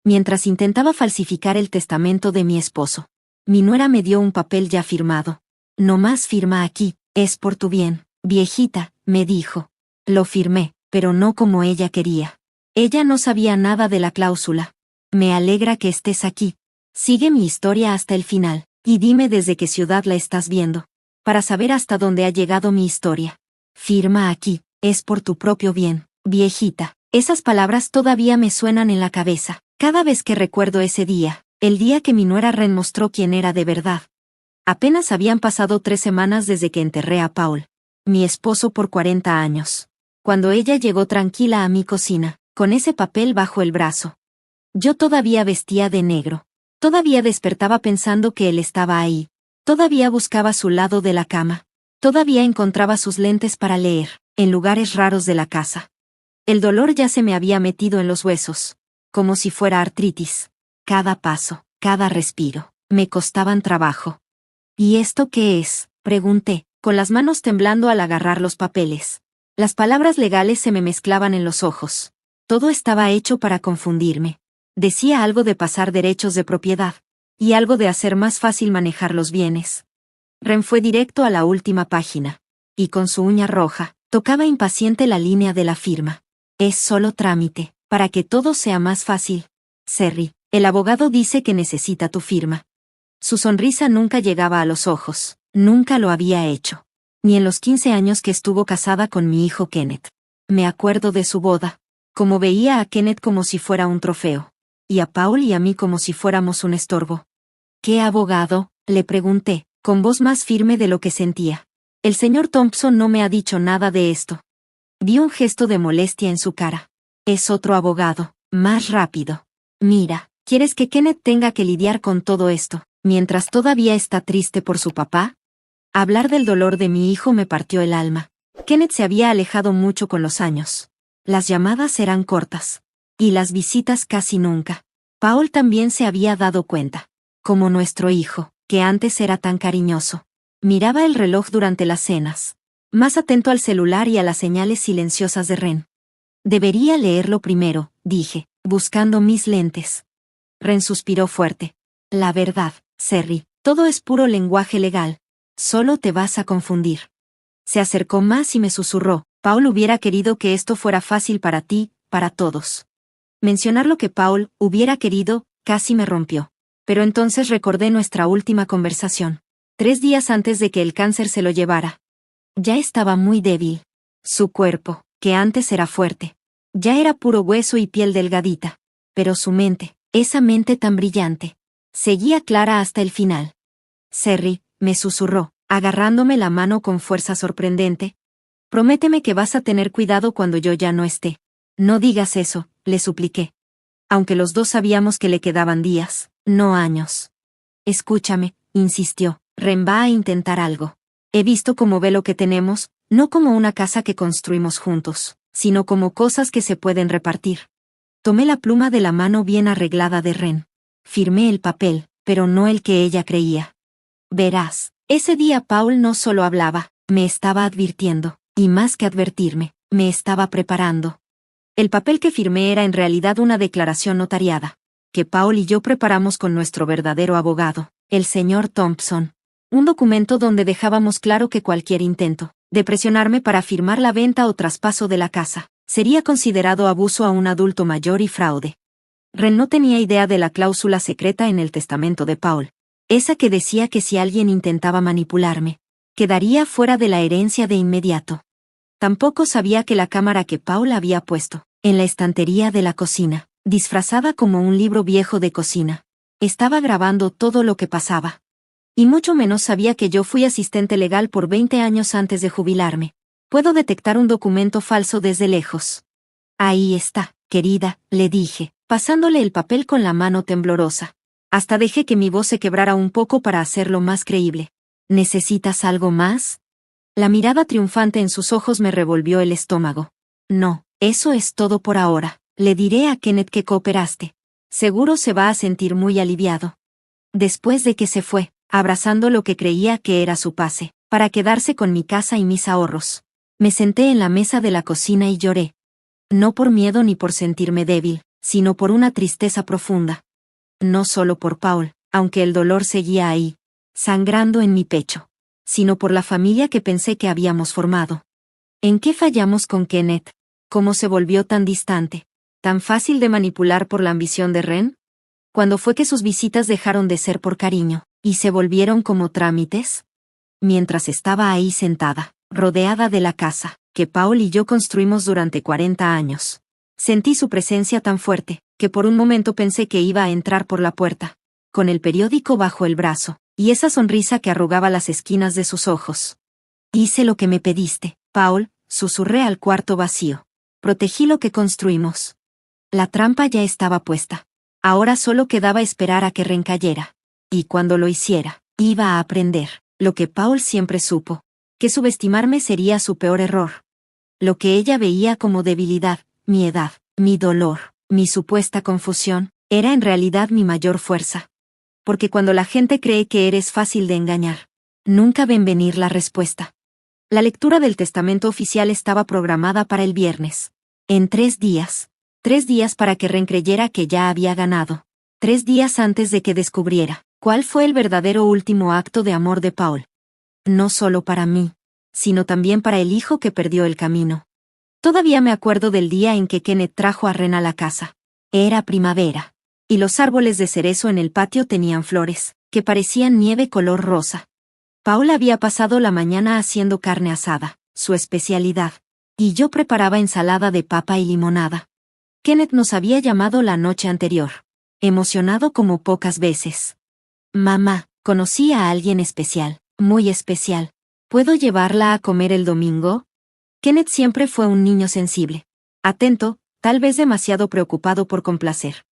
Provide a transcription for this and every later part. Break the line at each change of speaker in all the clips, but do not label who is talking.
mientras intentaba falsificar el testamento de mi esposo. Mi nuera me dio un papel ya firmado. No más firma aquí, es por tu bien, viejita, me dijo. Lo firmé, pero no como ella quería. Ella no sabía nada de la cláusula. Me alegra que estés aquí. Sigue mi historia hasta el final, y dime desde qué ciudad la estás viendo, para saber hasta dónde ha llegado mi historia. Firma aquí, es por tu propio bien, viejita. Esas palabras todavía me suenan en la cabeza, cada vez que recuerdo ese día, el día que mi nuera Ren mostró quién era de verdad. Apenas habían pasado 3 semanas desde que enterré a Paul, mi esposo por 40 años, cuando ella llegó tranquila a mi cocina, con ese papel bajo el brazo. Yo todavía vestía de negro. Todavía despertaba pensando que él estaba ahí. Todavía buscaba su lado de la cama. Todavía encontraba sus lentes para leer, en lugares raros de la casa. El dolor ya se me había metido en los huesos, como si fuera artritis. Cada paso, cada respiro, me costaban trabajo. ¿Y esto qué es?, pregunté, con las manos temblando al agarrar los papeles. Las palabras legales se me mezclaban en los ojos. Todo estaba hecho para confundirme. Decía algo de pasar derechos de propiedad, y algo de hacer más fácil manejar los bienes. Ren fue directo a la última página, y con su uña roja, tocaba impaciente la línea de la firma. Es solo trámite, para que todo sea más fácil. Serry, el abogado dice que necesita tu firma. Su sonrisa nunca llegaba a los ojos, nunca lo había hecho. Ni en los 15 años que estuvo casada con mi hijo Kenneth. Me acuerdo de su boda, como veía a Kenneth como si fuera un trofeo. Y a Paul y a mí como si fuéramos un estorbo. ¿Qué abogado?, le pregunté, con voz más firme de lo que sentía. El señor Thompson no me ha dicho nada de esto. Vi un gesto de molestia en su cara. Es otro abogado, más rápido. Mira, ¿quieres que Kenneth tenga que lidiar con todo esto, mientras todavía está triste por su papá? Hablar del dolor de mi hijo me partió el alma. Kenneth se había alejado mucho con los años. Las llamadas eran cortas. Y las visitas casi nunca. Paul también se había dado cuenta. Como nuestro hijo, que antes era tan cariñoso. Miraba el reloj durante las cenas. Más atento al celular y a las señales silenciosas de Ren. Debería leerlo primero, dije, buscando mis lentes. Ren suspiró fuerte. La verdad, Serry, todo es puro lenguaje legal. Solo te vas a confundir. Se acercó más y me susurró. Paul hubiera querido que esto fuera fácil para ti, para todos. Mencionar lo que Paul hubiera querido, casi me rompió. Pero entonces recordé nuestra última conversación. 3 días antes de que el cáncer se lo llevara. Ya estaba muy débil. Su cuerpo, que antes era fuerte, ya era puro hueso y piel delgadita. Pero su mente, esa mente tan brillante, seguía clara hasta el final. Serry, me susurró, agarrándome la mano con fuerza sorprendente. Prométeme que vas a tener cuidado cuando yo ya no esté. No digas eso, le supliqué. Aunque los dos sabíamos que le quedaban días, no años. Escúchame, insistió, Ren va a intentar algo. He visto cómo ve lo que tenemos, no como una casa que construimos juntos, sino como cosas que se pueden repartir. Tomé la pluma de la mano bien arreglada de Ren. Firmé el papel, pero no el que ella creía. Verás, ese día Paul no solo hablaba, me estaba advirtiendo, y más que advertirme, me estaba preparando. El papel que firmé era en realidad una declaración notariada, que Paul y yo preparamos con nuestro verdadero abogado, el señor Thompson. Un documento donde dejábamos claro que cualquier intento de presionarme para firmar la venta o traspaso de la casa sería considerado abuso a un adulto mayor y fraude. Ren no tenía idea de la cláusula secreta en el testamento de Paul, esa que decía que si alguien intentaba manipularme, quedaría fuera de la herencia de inmediato. Tampoco sabía que la cámara que Paul había puesto en la estantería de la cocina, disfrazada como un libro viejo de cocina, estaba grabando todo lo que pasaba. Y mucho menos sabía que yo fui asistente legal por 20 años antes de jubilarme. Puedo detectar un documento falso desde lejos. Ahí está, querida, le dije, pasándole el papel con la mano temblorosa. Hasta dejé que mi voz se quebrara un poco para hacerlo más creíble. ¿Necesitas algo más? La mirada triunfante en sus ojos me revolvió el estómago. No, eso es todo por ahora. Le diré a Kenneth que cooperaste. Seguro se va a sentir muy aliviado. Después de que se fue, abrazando lo que creía que era su pase, para quedarse con mi casa y mis ahorros. Me senté en la mesa de la cocina y lloré. No por miedo ni por sentirme débil, sino por una tristeza profunda. No solo por Paul, aunque el dolor seguía ahí, sangrando en mi pecho, sino por la familia que pensé que habíamos formado. ¿En qué fallamos con Kenneth? ¿Cómo se volvió tan distante, tan fácil de manipular por la ambición de Ren? ¿Cuándo fue que sus visitas dejaron de ser por cariño, y se volvieron como trámites? Mientras estaba ahí sentada, rodeada de la casa, que Paul y yo construimos durante 40 años. Sentí su presencia tan fuerte, que por un momento pensé que iba a entrar por la puerta, con el periódico bajo el brazo, y esa sonrisa que arrugaba las esquinas de sus ojos. Hice lo que me pediste, Paul, susurré al cuarto vacío. Protegí lo que construimos. La trampa ya estaba puesta. Ahora solo quedaba esperar a que Ren cayera. Y cuando lo hiciera, iba a aprender, lo que Paul siempre supo, que subestimarme sería su peor error. Lo que ella veía como debilidad, mi edad, mi dolor, mi supuesta confusión, era en realidad mi mayor fuerza. Porque cuando la gente cree que eres fácil de engañar, nunca ven venir la respuesta. La lectura del testamento oficial estaba programada para el viernes. En 3 días. 3 días para que Ren creyera que ya había ganado. 3 días antes de que descubriera cuál fue el verdadero último acto de amor de Paul. No solo para mí, sino también para el hijo que perdió el camino. Todavía me acuerdo del día en que Kenneth trajo a Ren a la casa. Era primavera, y los árboles de cerezo en el patio tenían flores, que parecían nieve color rosa. Paul había pasado la mañana haciendo carne asada, su especialidad, y yo preparaba ensalada de papa y limonada. Kenneth nos había llamado la noche anterior, emocionado como pocas veces. Mamá, conocí a alguien especial, muy especial. ¿Puedo llevarla a comer el domingo? Kenneth siempre fue un niño sensible, atento, tal vez demasiado preocupado por complacer.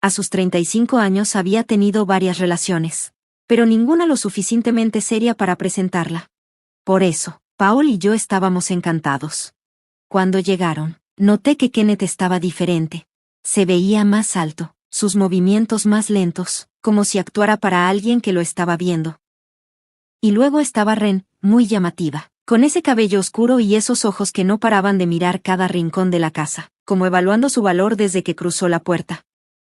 A sus 35 años había tenido varias relaciones, pero ninguna lo suficientemente seria para presentarla. Por eso, Paul y yo estábamos encantados. Cuando llegaron, noté que Kenneth estaba diferente. Se veía más alto, sus movimientos más lentos, como si actuara para alguien que lo estaba viendo. Y luego estaba Ren, muy llamativa, con ese cabello oscuro y esos ojos que no paraban de mirar cada rincón de la casa, como evaluando su valor desde que cruzó la puerta.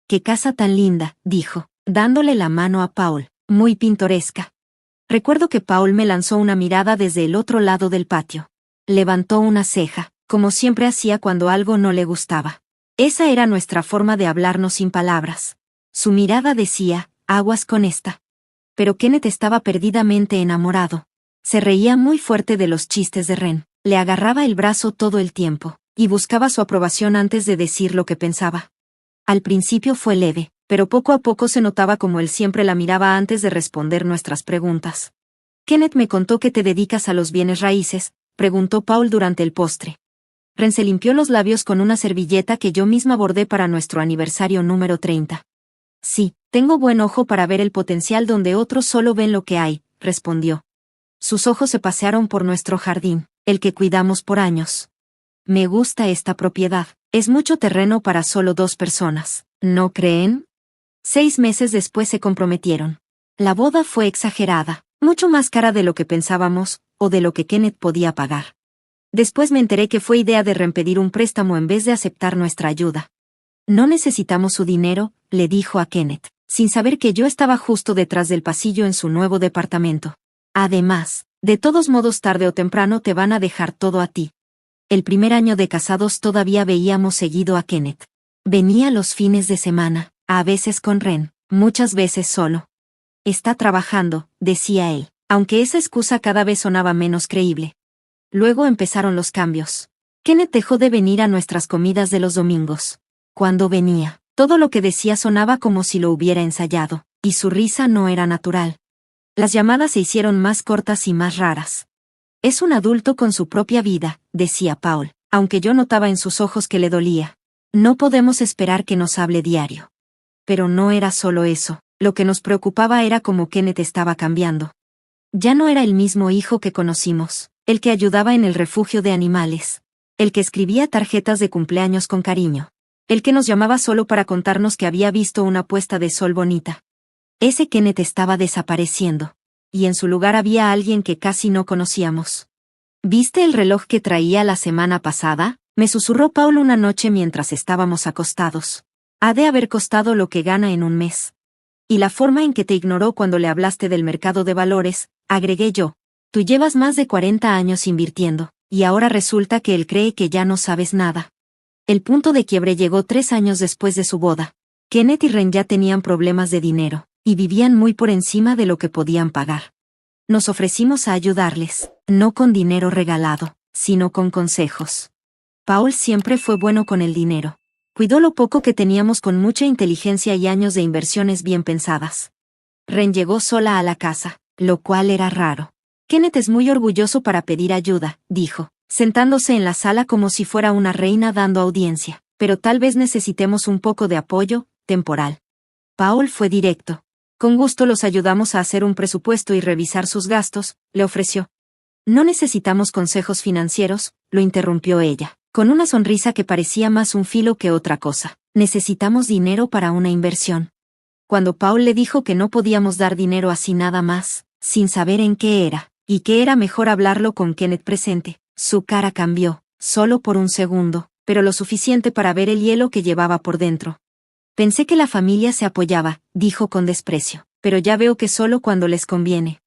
«¡Qué casa tan linda!», dijo, dándole la mano a Paul, muy pintoresca. Recuerdo que Paul me lanzó una mirada desde el otro lado del patio. Levantó una ceja, como siempre hacía cuando algo no le gustaba. Esa era nuestra forma de hablarnos sin palabras. Su mirada decía, aguas con esta. Pero Kenneth estaba perdidamente enamorado. Se reía muy fuerte de los chistes de Ren, le agarraba el brazo todo el tiempo, y buscaba su aprobación antes de decir lo que pensaba. Al principio fue leve, pero poco a poco se notaba como él siempre la miraba antes de responder nuestras preguntas. «Kenneth me contó que te dedicas a los bienes raíces», preguntó Paul durante el postre. Ren se limpió los labios con una servilleta que yo misma bordé para nuestro aniversario número 30. «Sí, tengo buen ojo para ver el potencial donde otros solo ven lo que hay», respondió. Sus ojos se pasearon por nuestro jardín, el que cuidamos por años. «Me gusta esta propiedad, es mucho terreno para solo 2 personas, ¿no creen?». 6 meses después se comprometieron. La boda fue exagerada, mucho más cara de lo que pensábamos, o de lo que Kenneth podía pagar. Después me enteré que fue idea de Ren pedir un préstamo en vez de aceptar nuestra ayuda. «No necesitamos su dinero», le dijo a Kenneth, sin saber que yo estaba justo detrás del pasillo en su nuevo departamento. «Además, de todos modos tarde o temprano te van a dejar todo a ti». El primer año de casados todavía veíamos seguido a Kenneth. Venía los fines de semana, a veces con Ren, muchas veces solo. «Está trabajando», decía él, aunque esa excusa cada vez sonaba menos creíble. Luego empezaron los cambios. Kenneth dejó de venir a nuestras comidas de los domingos. Cuando venía, todo lo que decía sonaba como si lo hubiera ensayado, y su risa no era natural. Las llamadas se hicieron más cortas y más raras. «Es un adulto con su propia vida», decía Paul, aunque yo notaba en sus ojos que le dolía. «No podemos esperar que nos hable diario». Pero no era solo eso, lo que nos preocupaba era cómo Kenneth estaba cambiando. Ya no era el mismo hijo que conocimos, el que ayudaba en el refugio de animales, el que escribía tarjetas de cumpleaños con cariño, el que nos llamaba solo para contarnos que había visto una puesta de sol bonita. Ese Kenneth estaba desapareciendo, y en su lugar había alguien que casi no conocíamos. «¿Viste el reloj que traía la semana pasada?», me susurró Paul una noche mientras estábamos acostados. Ha de haber costado lo que gana en un mes. Y la forma en que te ignoró cuando le hablaste del mercado de valores, agregué yo. Tú llevas más de 40 años invirtiendo, y ahora resulta que él cree que ya no sabes nada. El punto de quiebre llegó 3 años después de su boda. Kenneth y Ren ya tenían problemas de dinero, y vivían muy por encima de lo que podían pagar. Nos ofrecimos a ayudarles, no con dinero regalado, sino con consejos. Paul siempre fue bueno con el dinero. Cuidó lo poco que teníamos con mucha inteligencia y años de inversiones bien pensadas. Ren llegó sola a la casa, lo cual era raro. Kenneth es muy orgulloso para pedir ayuda, dijo, sentándose en la sala como si fuera una reina dando audiencia, pero tal vez necesitemos un poco de apoyo, temporal. Paul fue directo. Con gusto los ayudamos a hacer un presupuesto y revisar sus gastos, le ofreció. No necesitamos consejos financieros, lo interrumpió ella, con una sonrisa que parecía más un filo que otra cosa. Necesitamos dinero para una inversión. Cuando Paul le dijo que no podíamos dar dinero así nada más, sin saber en qué era, y que era mejor hablarlo con Kenneth presente, su cara cambió, solo por un segundo, pero lo suficiente para ver el hielo que llevaba por dentro. Pensé que la familia se apoyaba, dijo con desprecio, pero ya veo que solo cuando les conviene.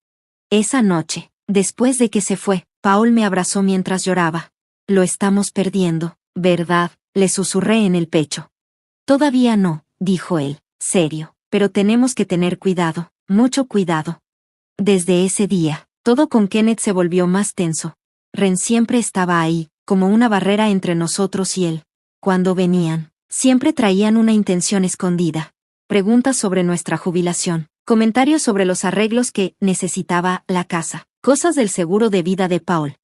Esa noche, después de que se fue, Paul me abrazó mientras lloraba. Lo estamos perdiendo, ¿verdad?, le susurré en el pecho. Todavía no, dijo él, serio, pero tenemos que tener cuidado, mucho cuidado. Desde ese día, todo con Kenneth se volvió más tenso. Ren siempre estaba ahí, como una barrera entre nosotros y él. Cuando venían, siempre traían una intención escondida. Preguntas sobre nuestra jubilación, comentarios sobre los arreglos que necesitaba la casa, cosas del seguro de vida de Paul.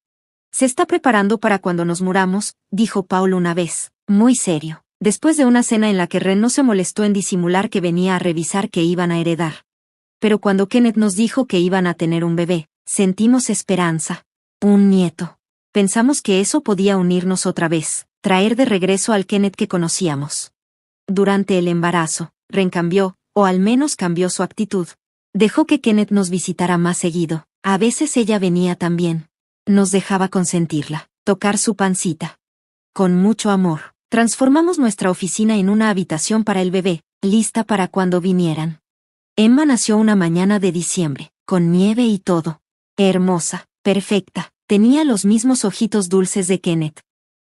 Se está preparando para cuando nos muramos, dijo Paul una vez, muy serio, después de una cena en la que Ren no se molestó en disimular que venía a revisar qué iban a heredar. Pero cuando Kenneth nos dijo que iban a tener un bebé, sentimos esperanza. Un nieto. Pensamos que eso podía unirnos otra vez, traer de regreso al Kenneth que conocíamos. Durante el embarazo, Ren cambió, o al menos cambió su actitud. Dejó que Kenneth nos visitara más seguido. A veces ella venía también. Nos dejaba consentirla, tocar su pancita. Con mucho amor, transformamos nuestra oficina en una habitación para el bebé, lista para cuando vinieran. Emma nació una mañana de diciembre, con nieve y todo. Hermosa, perfecta, tenía los mismos ojitos dulces de Kenneth.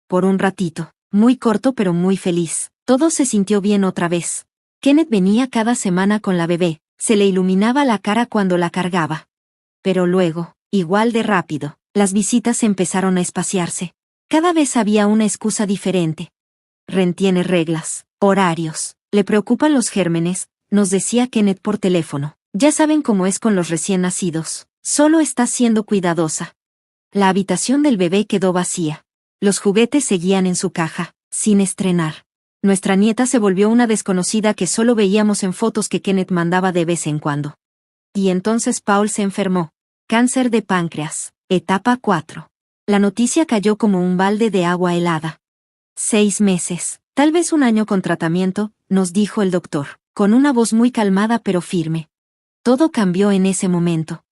Por un ratito, muy corto pero muy feliz, todo se sintió bien otra vez. Kenneth venía cada semana con la bebé, se le iluminaba la cara cuando la cargaba. Pero luego, igual de rápido, las visitas empezaron a espaciarse. Cada vez había una excusa diferente. Ren tiene reglas, horarios, le preocupan los gérmenes, nos decía Kenneth por teléfono. Ya saben cómo es con los recién nacidos, solo está siendo cuidadosa. La habitación del bebé quedó vacía. Los juguetes seguían en su caja, sin estrenar. Nuestra nieta se volvió una desconocida que solo veíamos en fotos que Kenneth mandaba de vez en cuando. Y entonces Paul se enfermó. Cáncer de páncreas, etapa 4. La noticia cayó como un balde de agua helada. 6 meses, tal vez un año con tratamiento, nos dijo el doctor, con una voz muy calmada pero firme. Todo cambió en ese momento.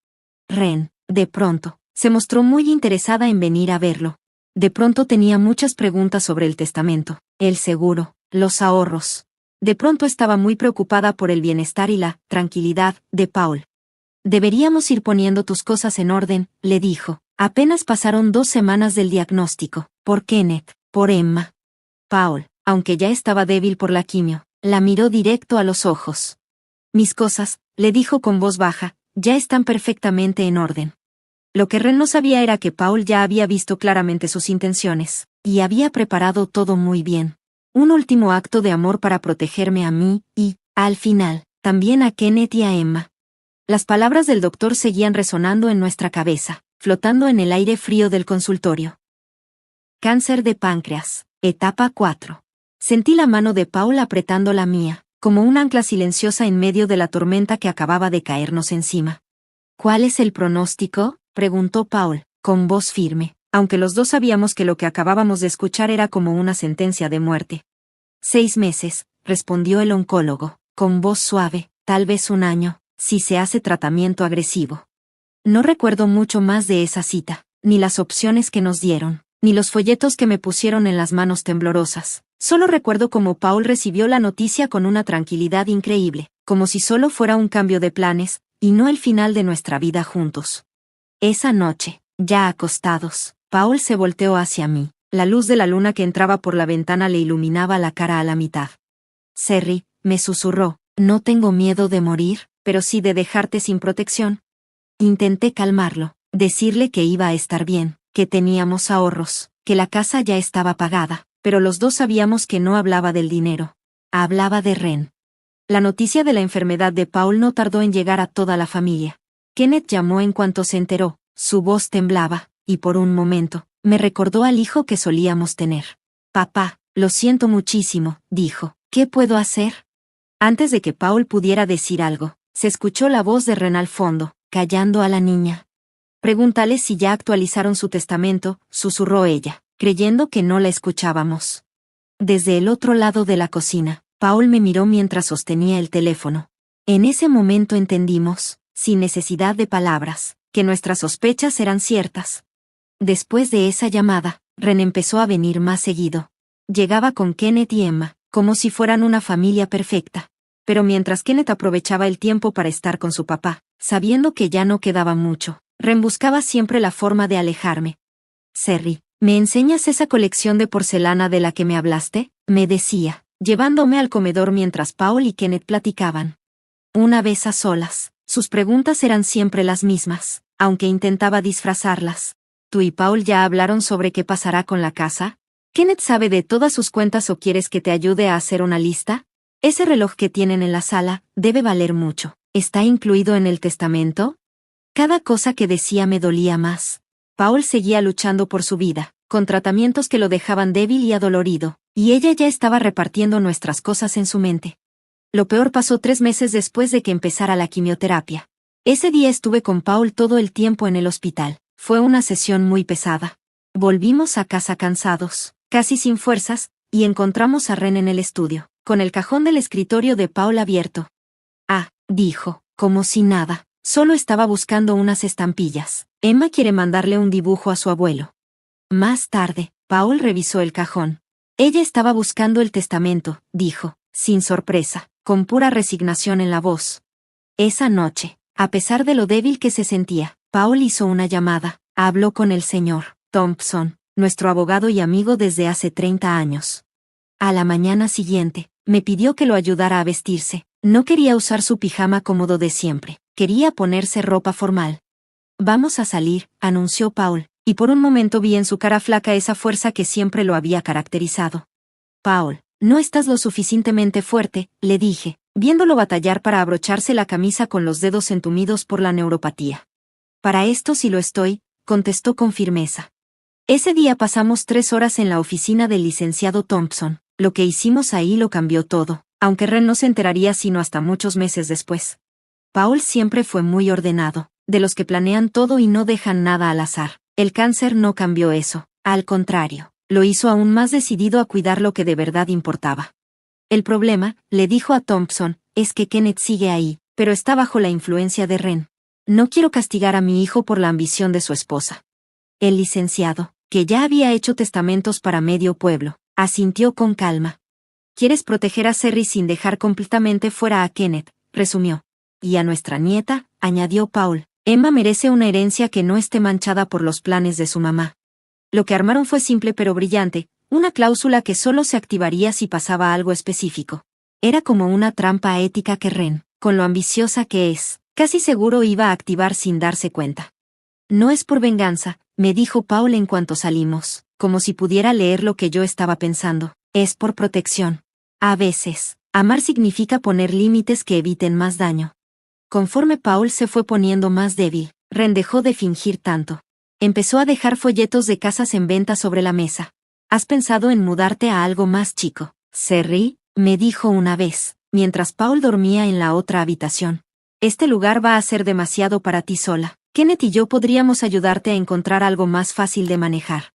Ren, de pronto, se mostró muy interesada en venir a verlo. De pronto tenía muchas preguntas sobre el testamento, el seguro, los ahorros. De pronto estaba muy preocupada por el bienestar y la tranquilidad de Paul. Deberíamos ir poniendo tus cosas en orden, le dijo. Apenas pasaron 2 semanas del diagnóstico, por Kenneth, por Emma. Paul, aunque ya estaba débil por la quimio, la miró directo a los ojos. Mis cosas, le dijo con voz baja, ya están perfectamente en orden. Lo que Ren no sabía era que Paul ya había visto claramente sus intenciones, y había preparado todo muy bien. Un último acto de amor para protegerme a mí, y, al final, también a Kenneth y a Emma. Las palabras del doctor seguían resonando en nuestra cabeza, flotando en el aire frío del consultorio. Cáncer de páncreas, etapa 4. Sentí la mano de Paul apretando la mía, como un ancla silenciosa en medio de la tormenta que acababa de caernos encima. ¿Cuál es el pronóstico?, preguntó Paul, con voz firme, aunque los dos sabíamos que lo que acabábamos de escuchar era como una sentencia de muerte. 6 meses, respondió el oncólogo, con voz suave, tal vez un año, si se hace tratamiento agresivo. No recuerdo mucho más de esa cita, ni las opciones que nos dieron, ni los folletos que me pusieron en las manos temblorosas. Solo recuerdo cómo Paul recibió la noticia con una tranquilidad increíble, como si solo fuera un cambio de planes, y no el final de nuestra vida juntos. Esa noche, ya acostados, Paul se volteó hacia mí. La luz de la luna que entraba por la ventana le iluminaba la cara a la mitad. Serry, me susurró, no tengo miedo de morir, pero sí de dejarte sin protección. Intenté calmarlo, decirle que iba a estar bien, que teníamos ahorros, que la casa ya estaba pagada, pero los dos sabíamos que no hablaba del dinero. Hablaba de Ren. La noticia de la enfermedad de Paul no tardó en llegar a toda la familia. Kenneth llamó en cuanto se enteró, su voz temblaba, y por un momento, me recordó al hijo que solíamos tener. Papá, lo siento muchísimo, dijo, ¿qué puedo hacer? Antes de que Paul pudiera decir algo, se escuchó la voz de Ren al fondo, callando a la niña. Pregúntale si ya actualizaron su testamento, susurró ella, creyendo que no la escuchábamos. Desde el otro lado de la cocina, Paul me miró mientras sostenía el teléfono. En ese momento entendimos, sin necesidad de palabras, que nuestras sospechas eran ciertas. Después de esa llamada, Ren empezó a venir más seguido. Llegaba con Kenneth y Emma, como si fueran una familia perfecta. Pero mientras Kenneth aprovechaba el tiempo para estar con su papá, sabiendo que ya no quedaba mucho, Ren buscaba siempre la forma de alejarme. Serry, ¿me enseñas esa colección de porcelana de la que me hablaste? Me decía, llevándome al comedor mientras Paul y Kenneth platicaban. Una vez a solas, sus preguntas eran siempre las mismas, aunque intentaba disfrazarlas. ¿Tú y Paul ya hablaron sobre qué pasará con la casa? ¿Kenneth sabe de todas sus cuentas o quieres que te ayude a hacer una lista? Ese reloj que tienen en la sala debe valer mucho. ¿Está incluido en el testamento? Cada cosa que decía me dolía más. Paul seguía luchando por su vida, con tratamientos que lo dejaban débil y adolorido, y ella ya estaba repartiendo nuestras cosas en su mente. Lo peor pasó 3 meses después de que empezara la quimioterapia. Ese día estuve con Paul todo el tiempo en el hospital. Fue una sesión muy pesada. Volvimos a casa cansados, casi sin fuerzas, y encontramos a Ren en el estudio, con el cajón del escritorio de Paul abierto. Ah, dijo, como si nada, solo estaba buscando unas estampillas. Emma quiere mandarle un dibujo a su abuelo. Más tarde, Paul revisó el cajón. Ella estaba buscando el testamento, dijo, sin sorpresa, con pura resignación en la voz. Esa noche, a pesar de lo débil que se sentía, Paul hizo una llamada, habló con el señor Thompson, nuestro abogado y amigo desde hace 30 años. A la mañana siguiente, me pidió que lo ayudara a vestirse. No quería usar su pijama cómodo de siempre, quería ponerse ropa formal. Vamos a salir, anunció Paul, y por un momento vi en su cara flaca esa fuerza que siempre lo había caracterizado. Paul, no estás lo suficientemente fuerte, le dije, viéndolo batallar para abrocharse la camisa con los dedos entumidos por la neuropatía. Para esto sí lo estoy, contestó con firmeza. Ese día pasamos 3 horas en la oficina del licenciado Thompson. Lo que hicimos ahí lo cambió todo, aunque Ren no se enteraría sino hasta muchos meses después. Paul siempre fue muy ordenado, de los que planean todo y no dejan nada al azar. El cáncer no cambió eso, al contrario, lo hizo aún más decidido a cuidar lo que de verdad importaba. El problema, le dijo a Thompson, es que Kenneth sigue ahí, pero está bajo la influencia de Ren. No quiero castigar a mi hijo por la ambición de su esposa. El licenciado, que ya había hecho testamentos para medio pueblo, asintió con calma. Quieres proteger a Serry sin dejar completamente fuera a Kenneth, resumió. Y a nuestra nieta, añadió Paul. Emma merece una herencia que no esté manchada por los planes de su mamá. Lo que armaron fue simple pero brillante, una cláusula que solo se activaría si pasaba algo específico. Era como una trampa ética que Ren, con lo ambiciosa que es, casi seguro iba a activar sin darse cuenta. No es por venganza, me dijo Paul en cuanto salimos, como si pudiera leer lo que yo estaba pensando, es por protección. A veces, amar significa poner límites que eviten más daño. Conforme Paul se fue poniendo más débil, Ren dejó de fingir tanto. Empezó a dejar folletos de casas en venta sobre la mesa. ¿Has pensado en mudarte a algo más chico, Serry? Me dijo una vez, mientras Paul dormía en la otra habitación. Este lugar va a ser demasiado para ti sola. Kenneth y yo podríamos ayudarte a encontrar algo más fácil de manejar.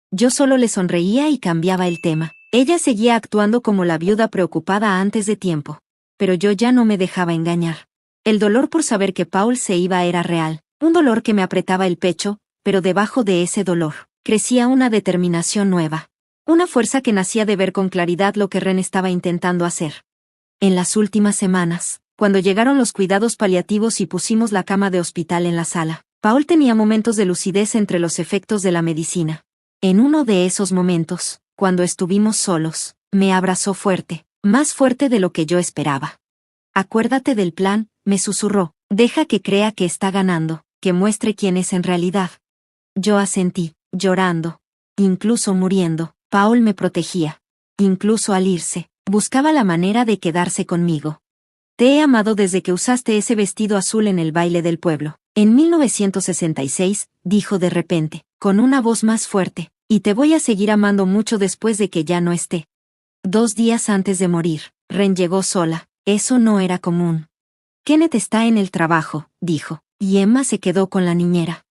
Yo solo le sonreía y cambiaba el tema. Ella seguía actuando como la viuda preocupada antes de tiempo. Pero yo ya no me dejaba engañar. El dolor por saber que Paul se iba era real, un dolor que me apretaba el pecho, pero debajo de ese dolor, crecía una determinación nueva. Una fuerza que nacía de ver con claridad lo que Ren estaba intentando hacer. En las últimas semanas, cuando llegaron los cuidados paliativos y pusimos la cama de hospital en la sala, Paul tenía momentos de lucidez entre los efectos de la medicina. En uno de esos momentos, cuando estuvimos solos, me abrazó fuerte, más fuerte de lo que yo esperaba. Acuérdate del plan, me susurró, deja que crea que está ganando, que muestre quién es en realidad. Yo asentí, llorando. Incluso muriendo, Paul me protegía. Incluso al irse, buscaba la manera de quedarse conmigo. Te he amado desde que usaste ese vestido azul en el baile del pueblo. En 1966, dijo de repente, con una voz más fuerte, y te voy a seguir amando mucho después de que ya no esté. 2 días antes de morir, Ren llegó sola, eso no era común. Kenneth está en el trabajo, dijo, y Emma se quedó con la niñera.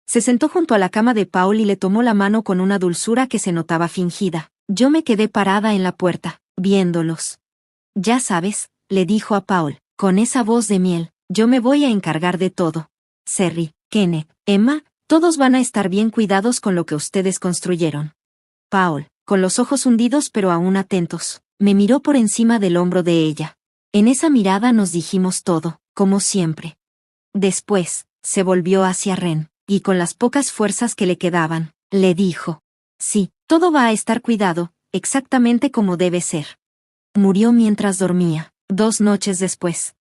Se sentó junto a la cama de Paul y le tomó la mano con una dulzura que se notaba fingida. Yo me quedé parada en la puerta, viéndolos. Ya sabes, le dijo a Paul, con esa voz de miel, yo me voy a encargar de todo. Serry, Kenneth, Emma, todos van a estar bien cuidados con lo que ustedes construyeron. Paul, con los ojos hundidos pero aún atentos, me miró por encima del hombro de ella. En esa mirada nos dijimos todo, como siempre. Después, se volvió hacia Ren, y con las pocas fuerzas que le quedaban, le dijo. Sí, todo va a estar cuidado, exactamente como debe ser. Murió mientras dormía, 2 noches después.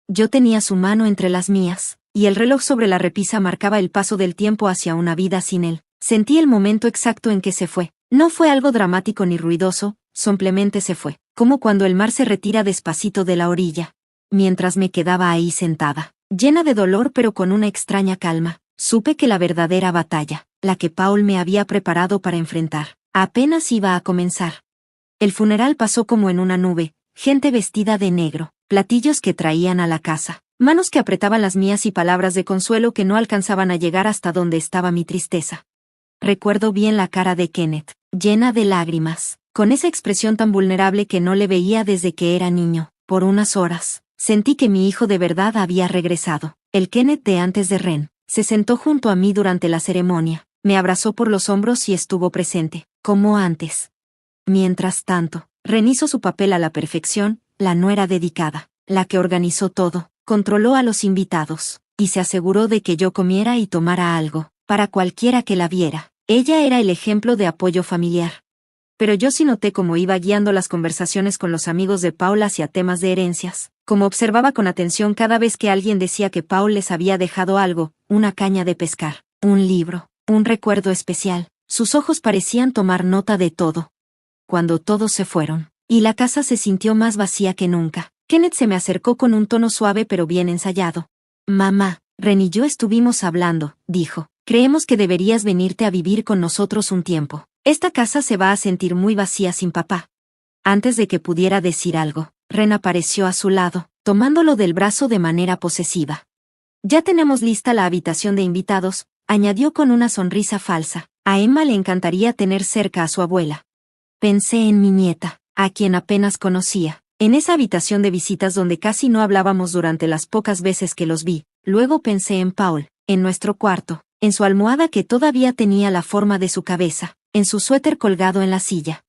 Yo tenía su mano entre las mías, y el reloj sobre la repisa marcaba el paso del tiempo hacia una vida sin él. Sentí el momento exacto en que se fue. No fue algo dramático ni ruidoso, simplemente se fue, como cuando el mar se retira despacito de la orilla. Mientras me quedaba ahí sentada, llena de dolor pero con una extraña calma, supe que la verdadera batalla, la que Paul me había preparado para enfrentar, apenas iba a comenzar. El funeral pasó como en una nube, gente vestida de negro, platillos que traían a la casa, manos que apretaban las mías y palabras de consuelo que no alcanzaban a llegar hasta donde estaba mi tristeza. Recuerdo bien la cara de Kenneth, llena de lágrimas, con esa expresión tan vulnerable que no le veía desde que era niño. Por unas horas, sentí que mi hijo de verdad había regresado. El Kenneth de antes de Ren, se sentó junto a mí durante la ceremonia, me abrazó por los hombros y estuvo presente, como antes. Mientras tanto, Ren hizo su papel a la perfección, la nuera dedicada, la que organizó todo, controló a los invitados, y se aseguró de que yo comiera y tomara algo, para cualquiera que la viera. Ella era el ejemplo de apoyo familiar. Pero yo sí noté cómo iba guiando las conversaciones con los amigos de Paul hacia temas de herencias, como observaba con atención cada vez que alguien decía que Paul les había dejado algo, una caña de pescar, un libro, un recuerdo especial. Sus ojos parecían tomar nota de todo. Cuando todos se fueron, y la casa se sintió más vacía que nunca, Kenneth se me acercó con un tono suave pero bien ensayado. Mamá, Ren y yo estuvimos hablando, dijo. Creemos que deberías venirte a vivir con nosotros un tiempo. Esta casa se va a sentir muy vacía sin papá. Antes de que pudiera decir algo, Ren apareció a su lado, tomándolo del brazo de manera posesiva. Ya tenemos lista la habitación de invitados, añadió con una sonrisa falsa. A Emma le encantaría tener cerca a su abuela. Pensé en mi nieta, a quien apenas conocía, en esa habitación de visitas donde casi no hablábamos durante las pocas veces que los vi. Luego pensé en Paul, en nuestro cuarto, en su almohada que todavía tenía la forma de su cabeza, en su suéter colgado en la silla.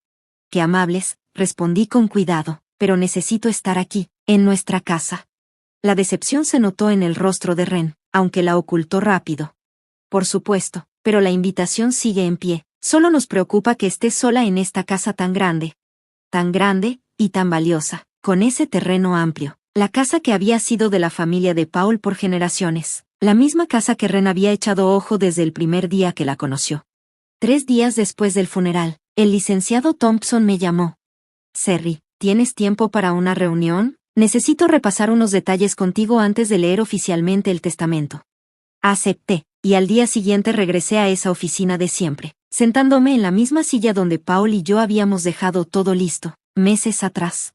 Qué amables, respondí con cuidado, pero necesito estar aquí, en nuestra casa. La decepción se notó en el rostro de Ren, aunque la ocultó rápido. Por supuesto, pero la invitación sigue en pie, solo nos preocupa que estés sola en esta casa tan grande y tan valiosa, con ese terreno amplio, la casa que había sido de la familia de Paul por generaciones. La misma casa que Ren había echado ojo desde el primer día que la conoció. 3 días después del funeral, el licenciado Thompson me llamó. Serry, ¿tienes tiempo para una reunión? Necesito repasar unos detalles contigo antes de leer oficialmente el testamento. Acepté, y al día siguiente regresé a esa oficina de siempre, sentándome en la misma silla donde Paul y yo habíamos dejado todo listo, meses atrás.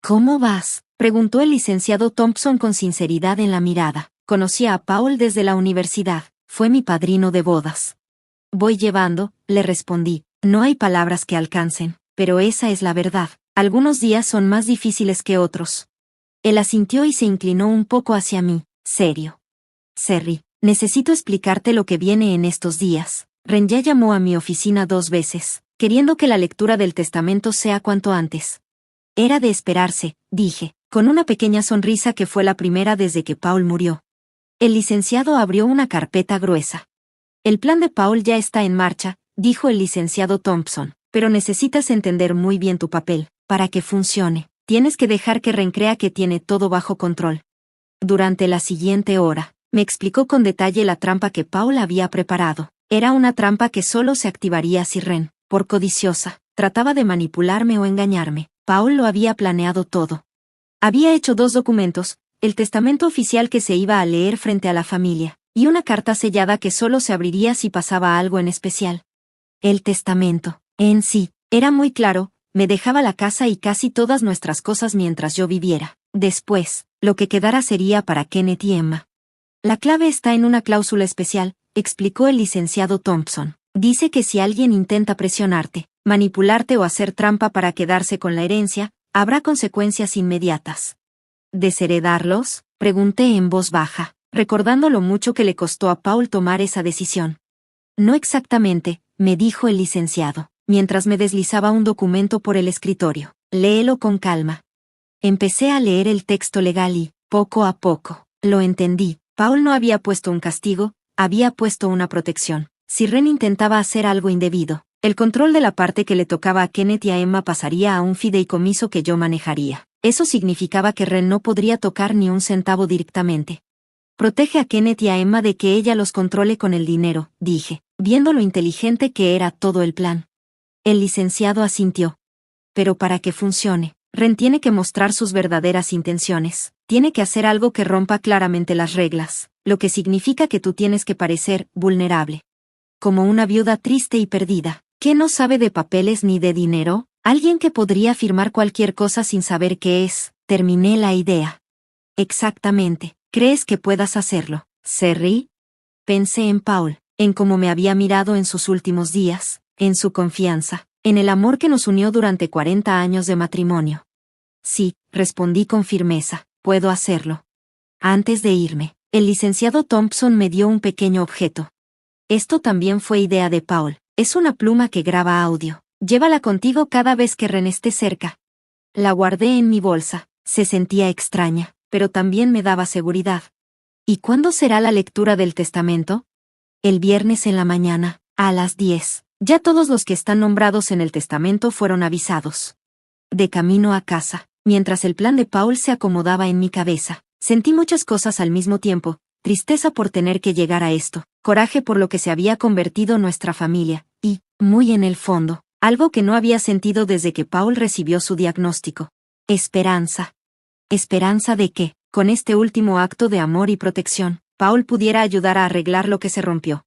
¿Cómo vas?, preguntó el licenciado Thompson con sinceridad en la mirada. Conocía a Paul desde la universidad, fue mi padrino de bodas. Voy llevando, le respondí, no hay palabras que alcancen, pero esa es la verdad, algunos días son más difíciles que otros. Él asintió y se inclinó un poco hacia mí, serio. Serry, necesito explicarte lo que viene en estos días. Ren ya llamó a mi oficina 2 veces, queriendo que la lectura del testamento sea cuanto antes. Era de esperarse, dije, con una pequeña sonrisa que fue la primera desde que Paul murió. El licenciado abrió una carpeta gruesa. El plan de Paul ya está en marcha, dijo el licenciado Thompson, pero necesitas entender muy bien tu papel. Para que funcione, tienes que dejar que Ren crea que tiene todo bajo control. Durante la siguiente hora, me explicó con detalle la trampa que Paul había preparado. Era una trampa que solo se activaría si Ren, por codiciosa, trataba de manipularme o engañarme. Paul lo había planeado todo. Había hecho 2 documentos, el testamento oficial que se iba a leer frente a la familia, y una carta sellada que solo se abriría si pasaba algo en especial. El testamento, en sí, era muy claro, me dejaba la casa y casi todas nuestras cosas mientras yo viviera. Después, lo que quedara sería para Kenneth y Emma. La clave está en una cláusula especial, explicó el licenciado Thompson. Dice que si alguien intenta presionarte, manipularte o hacer trampa para quedarse con la herencia, habrá consecuencias inmediatas. ¿Desheredarlos?, pregunté en voz baja, recordando lo mucho que le costó a Paul tomar esa decisión. No exactamente, me dijo el licenciado, mientras me deslizaba un documento por el escritorio. Léelo con calma. Empecé a leer el texto legal y, poco a poco, lo entendí. Paul no había puesto un castigo, había puesto una protección. Si Ren intentaba hacer algo indebido, el control de la parte que le tocaba a Kenneth y a Emma pasaría a un fideicomiso que yo manejaría. Eso significaba que Ren no podría tocar ni un centavo directamente. Protege a Kenneth y a Emma de que ella los controle con el dinero, dije, viendo lo inteligente que era todo el plan. El licenciado asintió. Pero para que funcione, Ren tiene que mostrar sus verdaderas intenciones. Tiene que hacer algo que rompa claramente las reglas, lo que significa que tú tienes que parecer vulnerable. Como una viuda triste y perdida, que no sabe de papeles ni de dinero, alguien que podría firmar cualquier cosa sin saber qué es. Terminé la idea. Exactamente, ¿crees que puedas hacerlo, Serry? Pensé en Paul, en cómo me había mirado en sus últimos días, en su confianza, en el amor que nos unió durante 40 años de matrimonio. Sí, respondí con firmeza, puedo hacerlo. Antes de irme, el licenciado Thompson me dio un pequeño objeto. Esto también fue idea de Paul. Es una pluma que graba audio. Llévala contigo cada vez que Ren esté cerca. La guardé en mi bolsa. Se sentía extraña, pero también me daba seguridad. ¿Y cuándo será la lectura del testamento? El viernes en la mañana, a las 10. Ya todos los que están nombrados en el testamento fueron avisados. De camino a casa, mientras el plan de Paul se acomodaba en mi cabeza, sentí muchas cosas al mismo tiempo. Tristeza por tener que llegar a esto, coraje por lo que se había convertido nuestra familia, y, muy en el fondo, algo que no había sentido desde que Paul recibió su diagnóstico. Esperanza. Esperanza de que, con este último acto de amor y protección, Paul pudiera ayudar a arreglar lo que se rompió.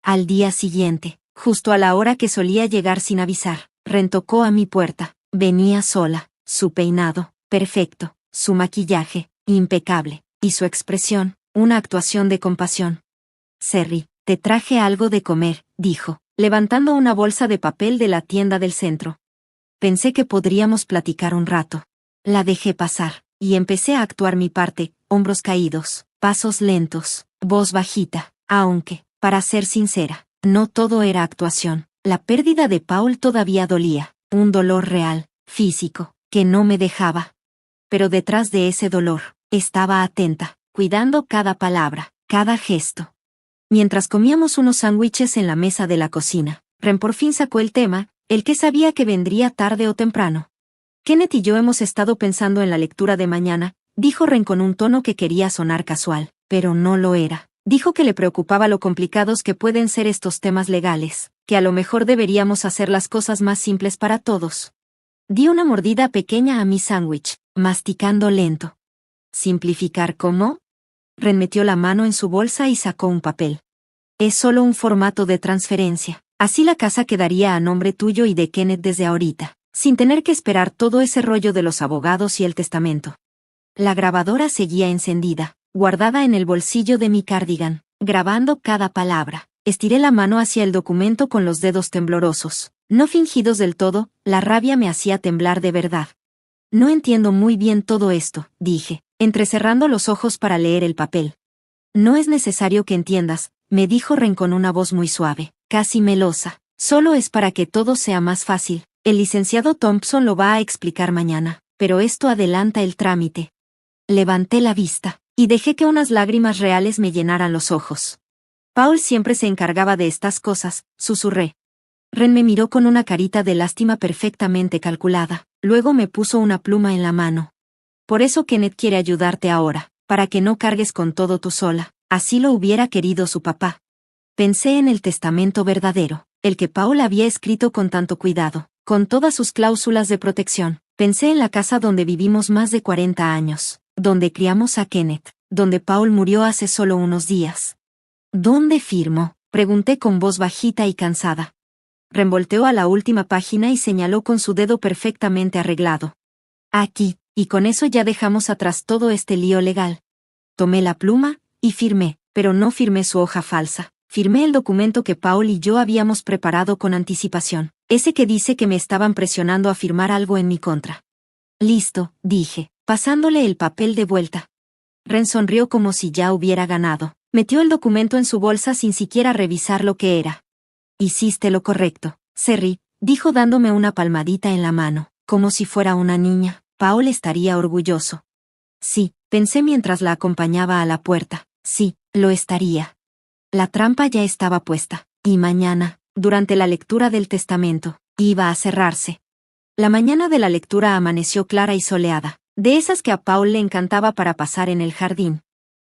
Al día siguiente, justo a la hora que solía llegar sin avisar, Ren tocó a mi puerta. Venía sola, su peinado, perfecto, su maquillaje, impecable, y su expresión, una actuación de compasión. Serry, te traje algo de comer, dijo, levantando una bolsa de papel de la tienda del centro. Pensé que podríamos platicar un rato. La dejé pasar, y empecé a actuar mi parte, hombros caídos, pasos lentos, voz bajita, aunque, para ser sincera, no todo era actuación. La pérdida de Paul todavía dolía, un dolor real, físico, que no me dejaba. Pero detrás de ese dolor, estaba atenta, cuidando cada palabra, cada gesto. Mientras comíamos unos sándwiches en la mesa de la cocina, Ren por fin sacó el tema, el que sabía que vendría tarde o temprano. Kenneth y yo hemos estado pensando en la lectura de mañana, dijo Ren con un tono que quería sonar casual, pero no lo era. Dijo que le preocupaba lo complicados que pueden ser estos temas legales, que a lo mejor deberíamos hacer las cosas más simples para todos. Di una mordida pequeña a mi sándwich, masticando lento. ¿Simplificar cómo? Ren metió la mano en su bolsa y sacó un papel. Es solo un formato de transferencia. Así la casa quedaría a nombre tuyo y de Kenneth desde ahorita, sin tener que esperar todo ese rollo de los abogados y el testamento. La grabadora seguía encendida, guardada en el bolsillo de mi cardigan, grabando cada palabra. Estiré la mano hacia el documento con los dedos temblorosos, no fingidos del todo, la rabia me hacía temblar de verdad. No entiendo muy bien todo esto, dije, entrecerrando los ojos para leer el papel. No es necesario que entiendas, me dijo Ren con una voz muy suave, casi melosa. Solo es para que todo sea más fácil. El licenciado Thompson lo va a explicar mañana, pero esto adelanta el trámite. Levanté la vista, y dejé que unas lágrimas reales me llenaran los ojos. Paul siempre se encargaba de estas cosas, susurré. Ren me miró con una carita de lástima perfectamente calculada, luego me puso una pluma en la mano. Por eso Kenneth quiere ayudarte ahora, para que no cargues con todo tú sola, así lo hubiera querido su papá. Pensé en el testamento verdadero, el que Paul había escrito con tanto cuidado, con todas sus cláusulas de protección. Pensé en la casa donde vivimos más de 40 años, donde criamos a Kenneth, donde Paul murió hace solo unos días. ¿Dónde firmo?, pregunté con voz bajita y cansada. Ren volteó a la última página y señaló con su dedo perfectamente arreglado. Aquí, y con eso ya dejamos atrás todo este lío legal. Tomé la pluma, y firmé, pero no firmé su hoja falsa. Firmé el documento que Paul y yo habíamos preparado con anticipación, ese que dice que me estaban presionando a firmar algo en mi contra. Listo, dije, pasándole el papel de vuelta. Ren sonrió como si ya hubiera ganado. Metió el documento en su bolsa sin siquiera revisar lo que era. Hiciste lo correcto, Serry, dijo dándome una palmadita en la mano, como si fuera una niña. Paul estaría orgulloso. Sí, pensé mientras la acompañaba a la puerta. Sí, lo estaría. La trampa ya estaba puesta, y mañana, durante la lectura del testamento, iba a cerrarse. La mañana de la lectura amaneció clara y soleada, de esas que a Paul le encantaba para pasar en el jardín.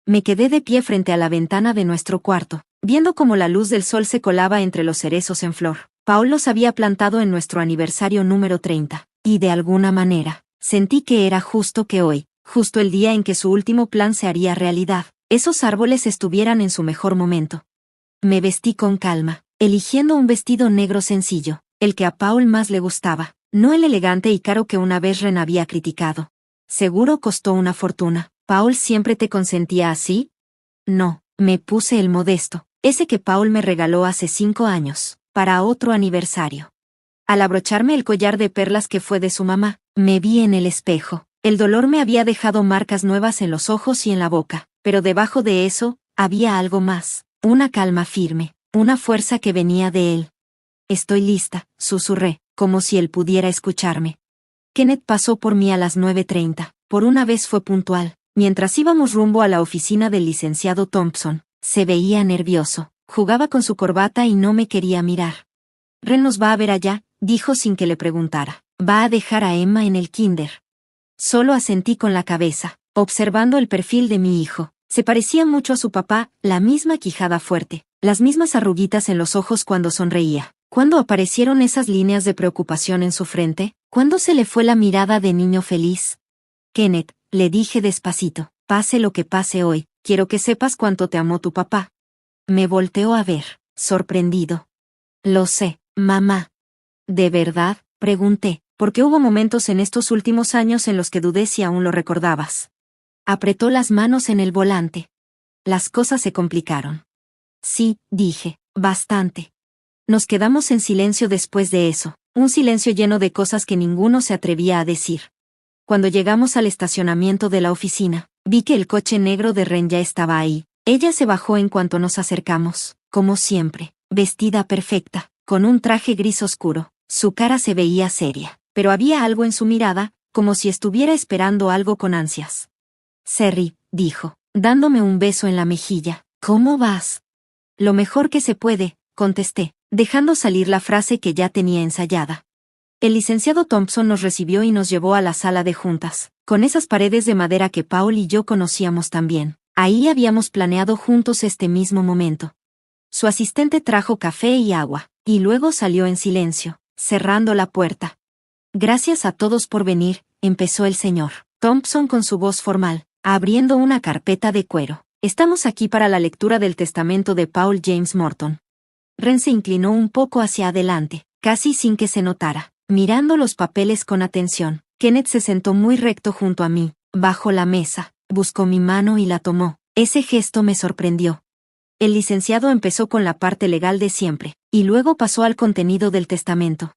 Me quedé de pie frente a la ventana de nuestro cuarto, viendo cómo la luz del sol se colaba entre los cerezos en flor. Paul los había plantado en nuestro aniversario número 30, y de alguna manera, sentí que era justo que hoy, justo el día en que su último plan se haría realidad, esos árboles estuvieran en su mejor momento. Me vestí con calma, eligiendo un vestido negro sencillo, el que a Paul más le gustaba, no el elegante y caro que una vez Ren había criticado. Seguro costó una fortuna. ¿Paul siempre te consentía así? No, me puse el modesto, ese que Paul me regaló hace 5 años, para otro aniversario. Al abrocharme el collar de perlas que fue de su mamá, me vi en el espejo. El dolor me había dejado marcas nuevas en los ojos y en la boca, pero debajo de eso, había algo más, una calma firme, una fuerza que venía de él. Estoy lista, susurré, como si él pudiera escucharme. Kenneth pasó por mí a las 9:30, por una vez fue puntual. Mientras íbamos rumbo a la oficina del licenciado Thompson, se veía nervioso, jugaba con su corbata y no me quería mirar. Ren nos va a ver allá, dijo sin que le preguntara. Va a dejar a Emma en el kinder. Solo asentí con la cabeza, observando el perfil de mi hijo. Se parecía mucho a su papá, la misma quijada fuerte, las mismas arruguitas en los ojos cuando sonreía. ¿Cuándo aparecieron esas líneas de preocupación en su frente? ¿Cuándo se le fue la mirada de niño feliz? Kenneth, le dije despacito, pase lo que pase hoy, quiero que sepas cuánto te amó tu papá. Me volteó a ver, sorprendido. Lo sé, mamá. ¿De verdad?, pregunté, porque hubo momentos en estos últimos años en los que dudé si aún lo recordabas. Apretó las manos en el volante. Las cosas se complicaron. Sí, dije, bastante. Nos quedamos en silencio después de eso, un silencio lleno de cosas que ninguno se atrevía a decir. Cuando llegamos al estacionamiento de la oficina, vi que el coche negro de Ren ya estaba ahí. Ella se bajó en cuanto nos acercamos, como siempre, vestida perfecta, con un traje gris oscuro. Su cara se veía seria, pero había algo en su mirada, como si estuviera esperando algo con ansias. Serry, dijo, dándome un beso en la mejilla, ¿cómo vas? Lo mejor que se puede, contesté, dejando salir la frase que ya tenía ensayada. El licenciado Thompson nos recibió y nos llevó a la sala de juntas, con esas paredes de madera que Paul y yo conocíamos tan bien. Ahí habíamos planeado juntos este mismo momento. Su asistente trajo café y agua, y luego salió en silencio, cerrando la puerta. Gracias a todos por venir, empezó el señor Thompson con su voz formal, abriendo una carpeta de cuero. Estamos aquí para la lectura del testamento de Paul James Morton. Ren se inclinó un poco hacia adelante, casi sin que se notara, mirando los papeles con atención. Kenneth se sentó muy recto junto a mí, bajo la mesa, buscó mi mano y la tomó. Ese gesto me sorprendió. El licenciado empezó con la parte legal de siempre, y luego pasó al contenido del testamento.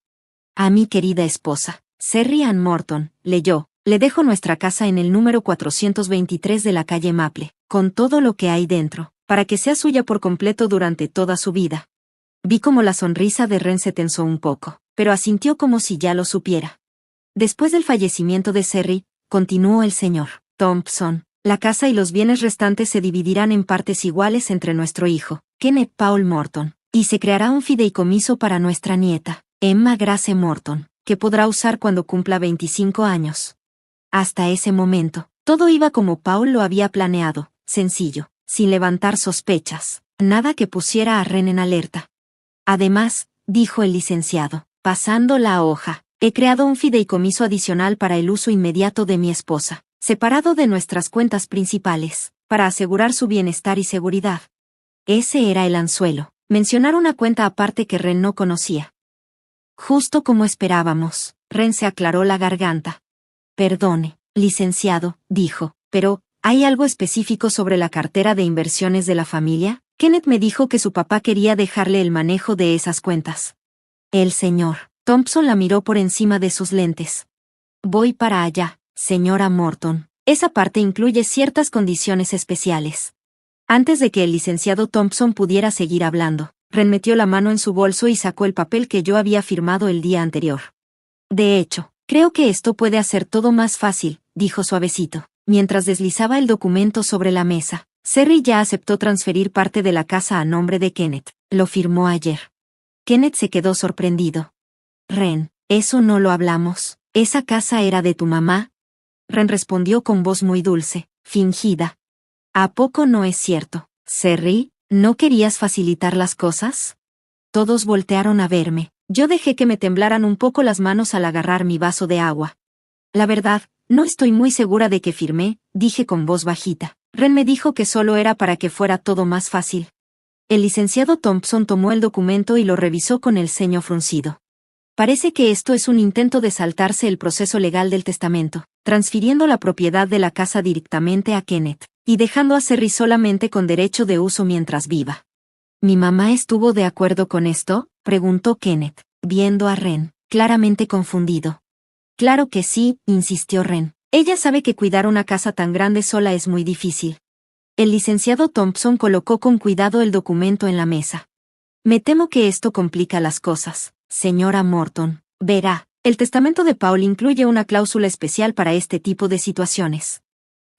A mi querida esposa, Serry Ann Morton, leyó, le dejo nuestra casa en el número 423 de la calle Maple, con todo lo que hay dentro, para que sea suya por completo durante toda su vida. Vi como la sonrisa de Ren se tensó un poco, pero asintió como si ya lo supiera. Después del fallecimiento de Serry, continuó el señor Thompson, la casa y los bienes restantes se dividirán en partes iguales entre nuestro hijo, Kenneth Paul Morton, y se creará un fideicomiso para nuestra nieta, Emma Grace Morton, que podrá usar cuando cumpla 25 años. Hasta ese momento, todo iba como Paul lo había planeado, sencillo, sin levantar sospechas, nada que pusiera a Ren en alerta. Además, dijo el licenciado, pasando la hoja, he creado un fideicomiso adicional para el uso inmediato de mi esposa, separado de nuestras cuentas principales, para asegurar su bienestar y seguridad. Ese era el anzuelo, mencionar una cuenta aparte que Ren no conocía. Justo como esperábamos, Ren se aclaró la garganta. Perdone, licenciado, dijo, pero, ¿hay algo específico sobre la cartera de inversiones de la familia? Kenneth me dijo que su papá quería dejarle el manejo de esas cuentas. El señor Thompson la miró por encima de sus lentes. Voy para allá, señora Morton. Esa parte incluye ciertas condiciones especiales. Antes de que el licenciado Thompson pudiera seguir hablando, Ren metió la mano en su bolso y sacó el papel que yo había firmado el día anterior. De hecho, creo que esto puede hacer todo más fácil, dijo suavecito, mientras deslizaba el documento sobre la mesa. Serry ya aceptó transferir parte de la casa a nombre de Kenneth. Lo firmó ayer. Kenneth se quedó sorprendido. Ren, eso no lo hablamos. ¿Esa casa era de tu mamá? Ren respondió con voz muy dulce, fingida. ¿A poco no es cierto, Serry? ¿No querías facilitar las cosas? Todos voltearon a verme. Yo dejé que me temblaran un poco las manos al agarrar mi vaso de agua. La verdad, no estoy muy segura de que firmé, dije con voz bajita. Ren me dijo que solo era para que fuera todo más fácil. El licenciado Thompson tomó el documento y lo revisó con el ceño fruncido. Parece que esto es un intento de saltarse el proceso legal del testamento, transfiriendo la propiedad de la casa directamente a Kenneth, y dejando a Serry solamente con derecho de uso mientras viva. ¿Mi mamá estuvo de acuerdo con esto?, preguntó Kenneth, viendo a Ren, claramente confundido. Claro que sí, insistió Ren. Ella sabe que cuidar una casa tan grande sola es muy difícil. El licenciado Thompson colocó con cuidado el documento en la mesa. Me temo que esto complica las cosas, señora Morton. Verá, el testamento de Paul incluye una cláusula especial para este tipo de situaciones.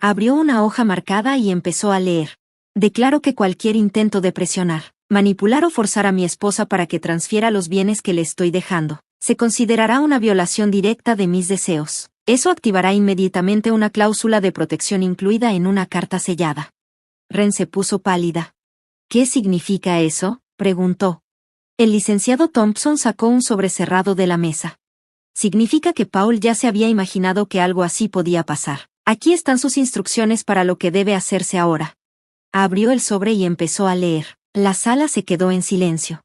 Abrió una hoja marcada y empezó a leer. Declaro que cualquier intento de presionar, manipular o forzar a mi esposa para que transfiera los bienes que le estoy dejando, se considerará una violación directa de mis deseos. Eso activará inmediatamente una cláusula de protección incluida en una carta sellada. Ren se puso pálida. ¿Qué significa eso?, preguntó. El licenciado Thompson sacó un sobre cerrado de la mesa. Significa que Paul ya se había imaginado que algo así podía pasar. Aquí están sus instrucciones para lo que debe hacerse ahora. Abrió el sobre y empezó a leer. La sala se quedó en silencio.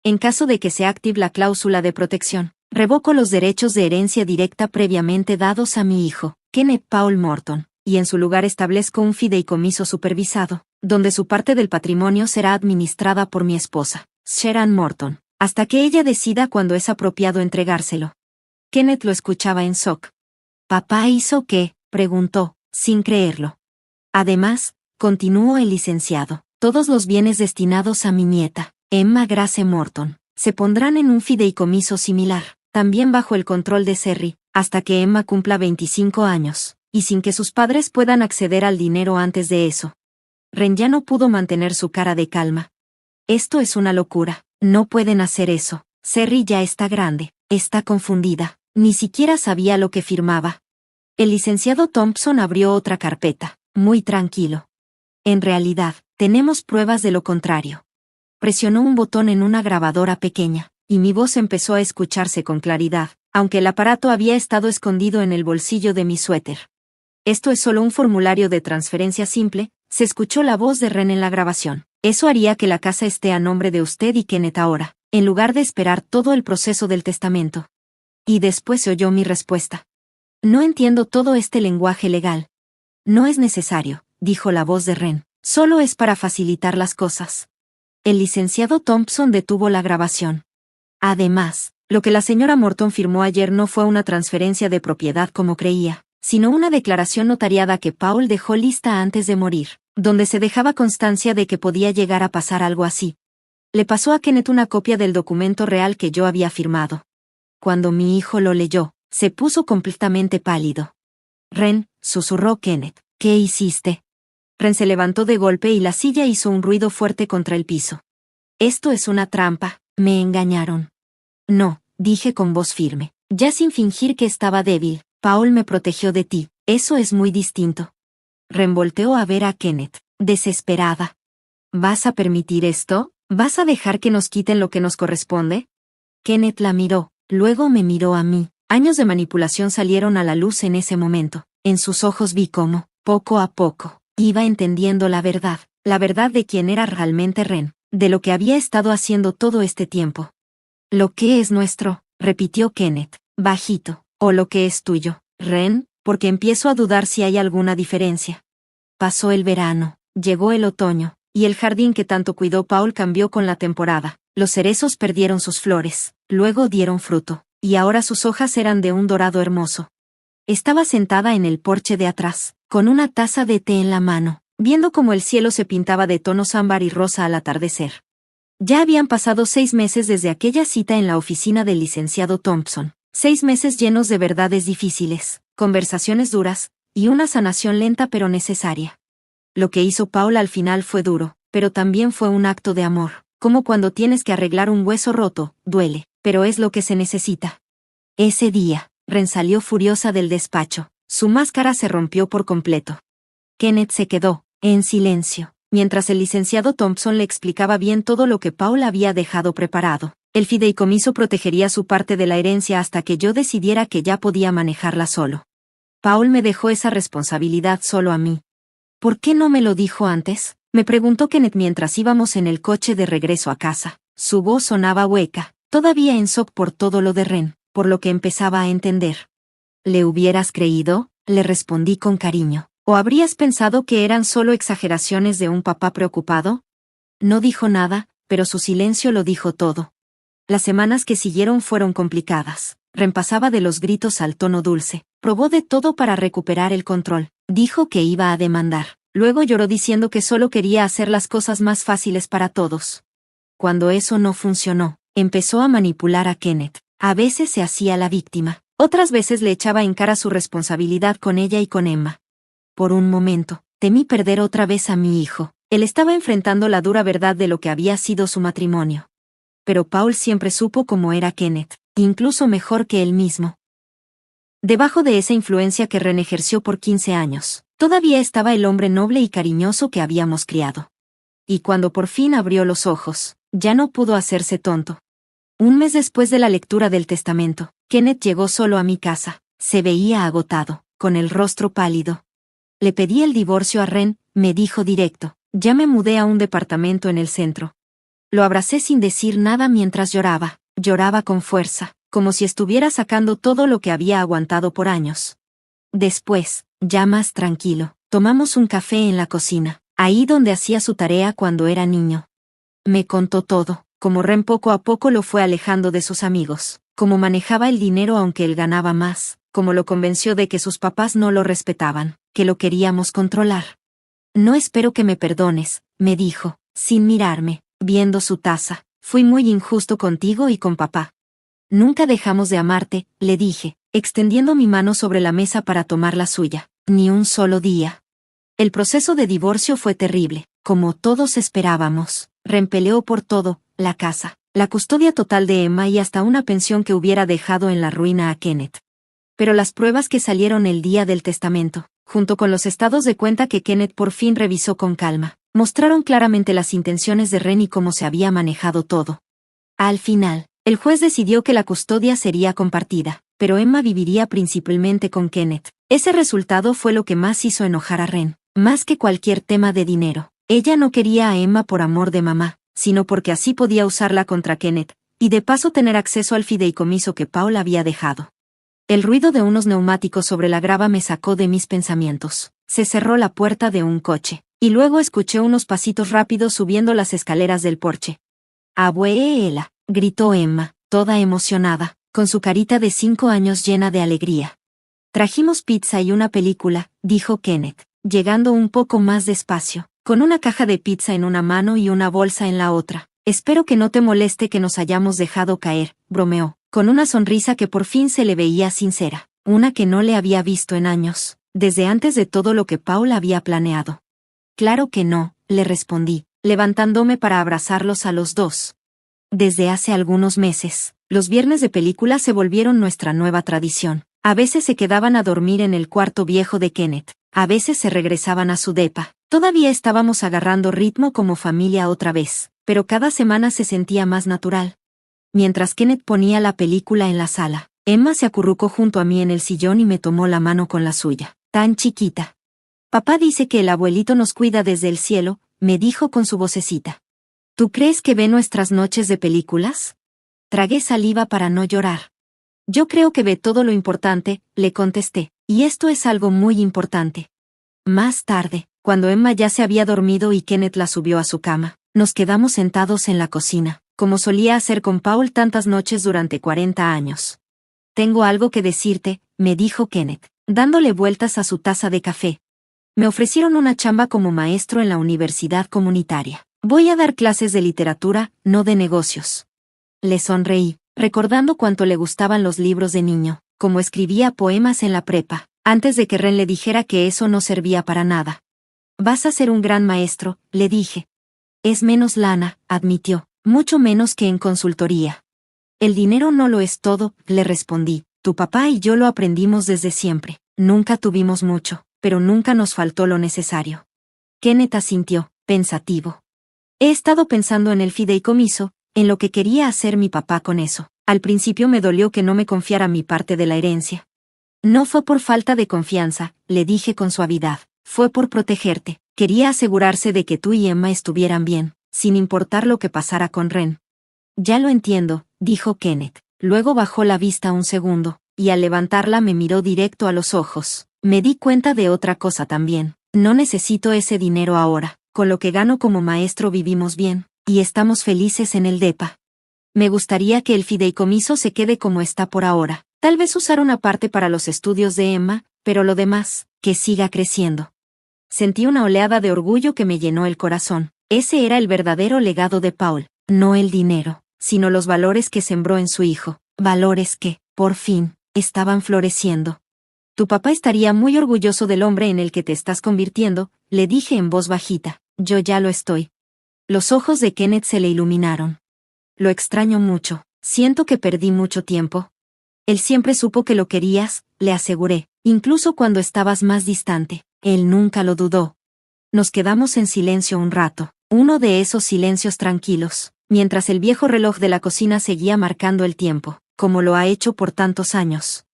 En caso de que se active la cláusula de protección, revoco los derechos de herencia directa previamente dados a mi hijo, Kenneth Paul Morton, y en su lugar establezco un fideicomiso supervisado, donde su parte del patrimonio será administrada por mi esposa, Sharon Morton, hasta que ella decida cuándo es apropiado entregárselo. Kenneth lo escuchaba en shock. ¿Papá hizo qué?, preguntó, sin creerlo. Además, continuó el licenciado, todos los bienes destinados a mi nieta, Emma Grace Morton, se pondrán en un fideicomiso similar, también bajo el control de Serry, hasta que Emma cumpla 25 años, y sin que sus padres puedan acceder al dinero antes de eso. Ren ya no pudo mantener su cara de calma. Esto es una locura, no pueden hacer eso. Serry ya está grande, está confundida, ni siquiera sabía lo que firmaba. El licenciado Thompson abrió otra carpeta, muy tranquilo. En realidad, tenemos pruebas de lo contrario. Presionó un botón en una grabadora pequeña, y mi voz empezó a escucharse con claridad, aunque el aparato había estado escondido en el bolsillo de mi suéter. Esto es solo un formulario de transferencia simple, se escuchó la voz de Ren en la grabación. Eso haría que la casa esté a nombre de usted y Kenneth ahora, en lugar de esperar todo el proceso del testamento. Y después se oyó mi respuesta. No entiendo todo este lenguaje legal. No es necesario, dijo la voz de Ren, solo es para facilitar las cosas. El licenciado Thompson detuvo la grabación. Además, lo que la señora Morton firmó ayer no fue una transferencia de propiedad como creía, sino una declaración notariada que Paul dejó lista antes de morir, donde se dejaba constancia de que podía llegar a pasar algo así. Le pasó a Kenneth una copia del documento real que yo había firmado. Cuando mi hijo lo leyó, se puso completamente pálido. Ren, susurró Kenneth, ¿qué hiciste? Ren se levantó de golpe y la silla hizo un ruido fuerte contra el piso. Esto es una trampa, me engañaron. No, dije con voz firme, ya sin fingir que estaba débil. Paul me protegió de ti, eso es muy distinto. Ren volteó a ver a Kenneth, desesperada. ¿Vas a permitir esto? ¿Vas a dejar que nos quiten lo que nos corresponde? Kenneth la miró, luego me miró a mí. Años de manipulación salieron a la luz en ese momento. En sus ojos vi cómo, poco a poco, iba entendiendo la verdad de quién era realmente Ren, de lo que había estado haciendo todo este tiempo. Lo que es nuestro, repitió Kenneth, bajito, o lo que es tuyo, Ren, porque empiezo a dudar si hay alguna diferencia. Pasó el verano, llegó el otoño, y el jardín que tanto cuidó Paul cambió con la temporada. Los cerezos perdieron sus flores, luego dieron fruto, y ahora sus hojas eran de un dorado hermoso. Estaba sentada en el porche de atrás, con una taza de té en la mano, viendo cómo el cielo se pintaba de tonos ámbar y rosa al atardecer. Ya habían pasado 6 meses desde aquella cita en la oficina del licenciado Thompson, 6 meses llenos de verdades difíciles, conversaciones duras, y una sanación lenta pero necesaria. Lo que hizo Paul al final fue duro, pero también fue un acto de amor, como cuando tienes que arreglar un hueso roto, duele, pero es lo que se necesita. Ese día, Ren salió furiosa del despacho, su máscara se rompió por completo. Kenneth se quedó, en silencio, mientras el licenciado Thompson le explicaba bien todo lo que Paul había dejado preparado. El fideicomiso protegería su parte de la herencia hasta que yo decidiera que ya podía manejarla solo. Paul me dejó esa responsabilidad solo a mí. ¿Por qué no me lo dijo antes? Me preguntó Kenneth mientras íbamos en el coche de regreso a casa. Su voz sonaba hueca, todavía en shock por todo lo de Ren, por lo que empezaba a entender. ¿Le hubieras creído? Le respondí con cariño. ¿O habrías pensado que eran solo exageraciones de un papá preocupado? No dijo nada, pero su silencio lo dijo todo. Las semanas que siguieron fueron complicadas. Ren pasaba de los gritos al tono dulce. Probó de todo para recuperar el control. Dijo que iba a demandar. Luego lloró diciendo que solo quería hacer las cosas más fáciles para todos. Cuando eso no funcionó, empezó a manipular a Kenneth. A veces se hacía la víctima. Otras veces le echaba en cara su responsabilidad con ella y con Emma. Por un momento, temí perder otra vez a mi hijo. Él estaba enfrentando la dura verdad de lo que había sido su matrimonio. Pero Paul siempre supo cómo era Kenneth, incluso mejor que él mismo. Debajo de esa influencia que Ren ejerció por 15 años, todavía estaba el hombre noble y cariñoso que habíamos criado. Y cuando por fin abrió los ojos, ya no pudo hacerse tonto. Un mes después de la lectura del testamento, Kenneth llegó solo a mi casa. Se veía agotado, con el rostro pálido. Le pedí el divorcio a Ren, me dijo directo. Ya me mudé a un departamento en el centro. Lo abracé sin decir nada mientras lloraba. Lloraba con fuerza, como si estuviera sacando todo lo que había aguantado por años. Después, ya más tranquilo, tomamos un café en la cocina, ahí donde hacía su tarea cuando era niño. Me contó todo, cómo Ren poco a poco lo fue alejando de sus amigos, cómo manejaba el dinero aunque él ganaba más, cómo lo convenció de que sus papás no lo respetaban, que lo queríamos controlar. No espero que me perdones, me dijo, sin mirarme, viendo su taza. Fui muy injusto contigo y con papá. Nunca dejamos de amarte, le dije, extendiendo mi mano sobre la mesa para tomar la suya. Ni un solo día. El proceso de divorcio fue terrible, como todos esperábamos. Ren peleó por todo, la casa, la custodia total de Emma y hasta una pensión que hubiera dejado en la ruina a Kenneth. Pero las pruebas que salieron el día del testamento, junto con los estados de cuenta que Kenneth por fin revisó con calma, mostraron claramente las intenciones de Ren y cómo se había manejado todo. Al final, el juez decidió que la custodia sería compartida, pero Emma viviría principalmente con Kenneth. Ese resultado fue lo que más hizo enojar a Ren, más que cualquier tema de dinero. Ella no quería a Emma por amor de mamá, sino porque así podía usarla contra Kenneth, y de paso tener acceso al fideicomiso que Paul había dejado. El ruido de unos neumáticos sobre la grava me sacó de mis pensamientos. Se cerró la puerta de un coche, y luego escuché unos pasitos rápidos subiendo las escaleras del porche. «Abuela», gritó Emma, toda emocionada, con su carita de 5 años llena de alegría. «Trajimos pizza y una película», dijo Kenneth, llegando un poco más despacio, con una caja de pizza en una mano y una bolsa en la otra. Espero que no te moleste que nos hayamos dejado caer, bromeó, con una sonrisa que por fin se le veía sincera, una que no le había visto en años, desde antes de todo lo que Paul había planeado. Claro que no, le respondí, levantándome para abrazarlos a los dos. Desde hace algunos meses, los viernes de película se volvieron nuestra nueva tradición. A veces se quedaban a dormir en el cuarto viejo de Kenneth, a veces se regresaban a su depa. Todavía estábamos agarrando ritmo como familia otra vez, pero cada semana se sentía más natural. Mientras Kenneth ponía la película en la sala, Emma se acurrucó junto a mí en el sillón y me tomó la mano con la suya, tan chiquita. Papá dice que el abuelito nos cuida desde el cielo, me dijo con su vocecita. ¿Tú crees que ve nuestras noches de películas? Tragué saliva para no llorar. Yo creo que ve todo lo importante, le contesté, y esto es algo muy importante. Más tarde, cuando Emma ya se había dormido y Kenneth la subió a su cama, nos quedamos sentados en la cocina, como solía hacer con Paul tantas noches durante 40 años. Tengo algo que decirte, me dijo Kenneth, dándole vueltas a su taza de café. Me ofrecieron una chamba como maestro en la universidad comunitaria. Voy a dar clases de literatura, no de negocios. Le sonreí, recordando cuánto le gustaban los libros de niño, como escribía poemas en la prepa, antes de que Ren le dijera que eso no servía para nada. Vas a ser un gran maestro, le dije. Es menos lana, admitió, mucho menos que en consultoría. El dinero no lo es todo, le respondí. Tu papá y yo lo aprendimos desde siempre. Nunca tuvimos mucho, pero nunca nos faltó lo necesario. Kenneth asintió, pensativo. He estado pensando en el fideicomiso, en lo que quería hacer mi papá con eso. Al principio me dolió que no me confiara mi parte de la herencia. No fue por falta de confianza, le dije con suavidad. Fue por protegerte. Quería asegurarse de que tú y Emma estuvieran bien, sin importar lo que pasara con Ren. Ya lo entiendo, dijo Kenneth. Luego bajó la vista un segundo, y al levantarla me miró directo a los ojos. Me di cuenta de otra cosa también. No necesito ese dinero ahora. Con lo que gano como maestro vivimos bien, y estamos felices en el depa. Me gustaría que el fideicomiso se quede como está por ahora. Tal vez usar una parte para los estudios de Emma, pero lo demás, que siga creciendo. Sentí una oleada de orgullo que me llenó el corazón. Ese era el verdadero legado de Paul, no el dinero, sino los valores que sembró en su hijo, valores que, por fin, estaban floreciendo. Tu papá estaría muy orgulloso del hombre en el que te estás convirtiendo, le dije en voz bajita. Yo ya lo estoy. Los ojos de Kenneth se le iluminaron. Lo extraño mucho, siento que perdí mucho tiempo. Él siempre supo que lo querías, le aseguré, incluso cuando estabas más distante. Él nunca lo dudó. Nos quedamos en silencio un rato, uno de esos silencios tranquilos, mientras el viejo reloj de la cocina seguía marcando el tiempo, como lo ha hecho por tantos años.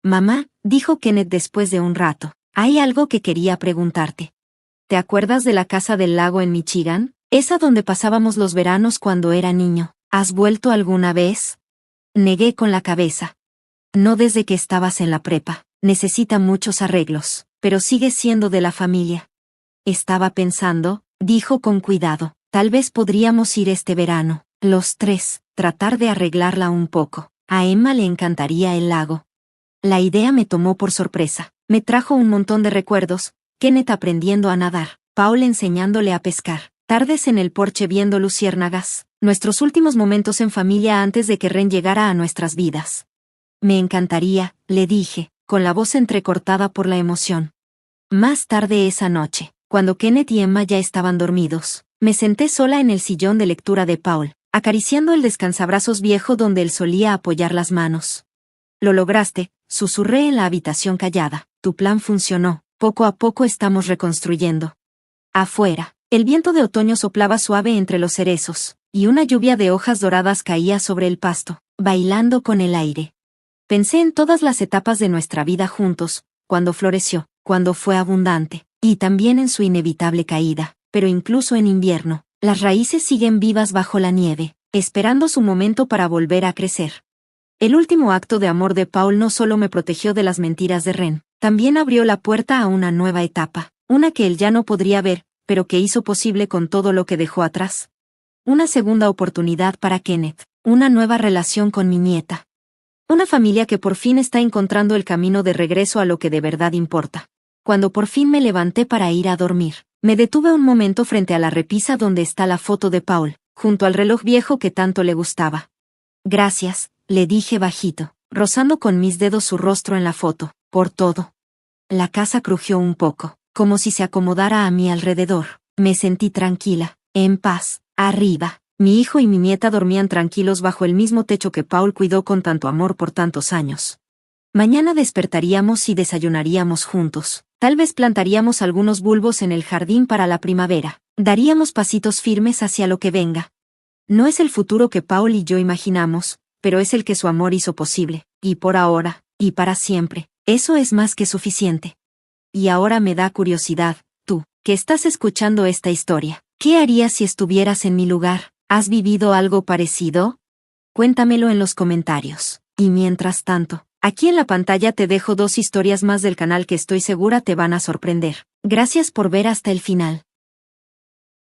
Mamá, dijo Kenneth después de un rato, hay algo que quería preguntarte. ¿Te acuerdas de la casa del lago en Michigan? Esa donde pasábamos los veranos cuando era niño. ¿Has vuelto alguna vez? Negué con la cabeza. No desde que estabas en la prepa. Necesita muchos arreglos, pero sigue siendo de la familia. Estaba pensando, dijo con cuidado, tal vez podríamos ir este verano, los tres, tratar de arreglarla un poco. A Emma le encantaría el lago. La idea me tomó por sorpresa. Me trajo un montón de recuerdos. Kenneth aprendiendo a nadar, Paul enseñándole a pescar, tardes en el porche viendo luciérnagas, nuestros últimos momentos en familia antes de que Ren llegara a nuestras vidas. Me encantaría, le dije, con la voz entrecortada por la emoción. Más tarde esa noche, cuando Kenneth y Emma ya estaban dormidos, me senté sola en el sillón de lectura de Paul, acariciando el descansabrazos viejo donde él solía apoyar las manos. Lo lograste, susurré en la habitación callada, tu plan funcionó. Poco a poco estamos reconstruyendo. Afuera, el viento de otoño soplaba suave entre los cerezos, y una lluvia de hojas doradas caía sobre el pasto, bailando con el aire. Pensé en todas las etapas de nuestra vida juntos, cuando floreció, cuando fue abundante, y también en su inevitable caída, pero incluso en invierno, las raíces siguen vivas bajo la nieve, esperando su momento para volver a crecer. El último acto de amor de Paul no solo me protegió de las mentiras de Ren, también abrió la puerta a una nueva etapa, una que él ya no podría ver, pero que hizo posible con todo lo que dejó atrás. Una segunda oportunidad para Kenneth, una nueva relación con mi nieta. Una familia que por fin está encontrando el camino de regreso a lo que de verdad importa. Cuando por fin me levanté para ir a dormir, me detuve un momento frente a la repisa donde está la foto de Paul, junto al reloj viejo que tanto le gustaba. Gracias, le dije bajito, rozando con mis dedos su rostro en la foto, por todo. La casa crujió un poco, como si se acomodara a mi alrededor. Me sentí tranquila, en paz, arriba. Mi hijo y mi nieta dormían tranquilos bajo el mismo techo que Paul cuidó con tanto amor por tantos años. Mañana despertaríamos y desayunaríamos juntos. Tal vez plantaríamos algunos bulbos en el jardín para la primavera. Daríamos pasitos firmes hacia lo que venga. No es el futuro que Paul y yo imaginamos, pero es el que su amor hizo posible, y por ahora, y para siempre, eso es más que suficiente. Y ahora me da curiosidad, tú, que estás escuchando esta historia, ¿qué harías si estuvieras en mi lugar? ¿Has vivido algo parecido? Cuéntamelo en los comentarios. Y mientras tanto, aquí en la pantalla te dejo 2 historias más del canal que estoy segura te van a sorprender. Gracias por ver hasta el final.